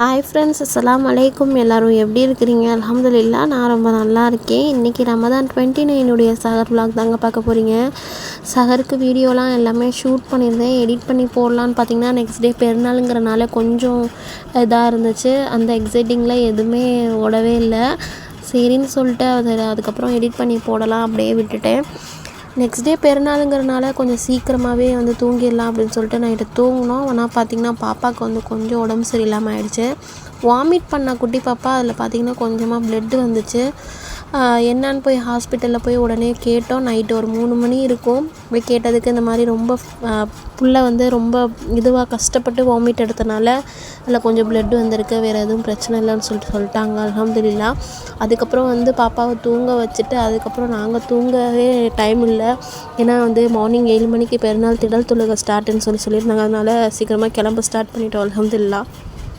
Hi friends, அஸ்ஸலாமு அலைக்கும். எல்லோரும் எப்படி இருக்கிறீங்க? அல்ஹம்துலில்லாஹ், நான் ரொம்ப நல்லா இருக்கேன். இன்றைக்கி ரமதான் 29 சஹர் vlog தாங்க பார்க்க போகிறீங்க. சஹருக்கு வீடியோலாம் எல்லாமே ஷூட் பண்ணியிருந்தேன். எடிட் பண்ணி போடலான்னு பார்த்தீங்கன்னா நெக்ஸ்ட் டே பெருநாளுங்கிறனால கொஞ்சம் இதாக இருந்துச்சு. அந்த எக்ஸைட்டிங்கில் எதுவுமே ஓடவே இல்லை. சரின்னு சொல்லிட்டு அதுக்கப்புறம் எடிட் பண்ணி போடலாம் அப்படியே விட்டுட்டேன். நெக்ஸ்ட் டே பெருநாளுங்கிறனால கொஞ்சம் சீக்கிரமாகவே தூங்கிடலாம் அப்படின்னு சொல்லிட்டு நைட்டு தூங்கினோம். ஆனால் பார்த்திங்கன்னா பாப்பாவுக்கு கொஞ்சம் உடம்பு சரியில்லாமல் ஆயிடுச்சு. வாமிட் பண்ண குட்டி பாப்பா. அதில் பார்த்திங்கன்னா கொஞ்சமாக ப்ளட்டு வந்துச்சு. என்னான்னு போய் ஹாஸ்பிட்டலில் போய் உடனே கேட்டோம். நைட்டு ஒரு 3 மணி இருக்கும். போய் கேட்டதுக்கு இந்த மாதிரி ரொம்ப புள்ள ரொம்ப இதுவாக கஷ்டப்பட்டு வாமிட் எடுத்தனால அதில் கொஞ்சம் ப்ளட் வந்திருக்கு, வேறு எதுவும் பிரச்சனை இல்லைன்னு சொல்லிட்டாங்க. அல்ஹம்துலில்லாஹ். அதுக்கப்புறம் பாப்பாவை தூங்க வச்சுட்டு அதுக்கப்புறம் நாங்கள் தூங்கவே டைம் இல்லை. ஏன்னா மார்னிங் 7 மணிக்கு பெருநாள் திடல் தொழுகை ஸ்டார்ட்டுன்னு சொல்லியிருந்தாங்க. அதனால் சீக்கிரமாக கிளம்ப ஸ்டார்ட் பண்ணிட்டோம். அல்ஹம்துலில்லாஹ்.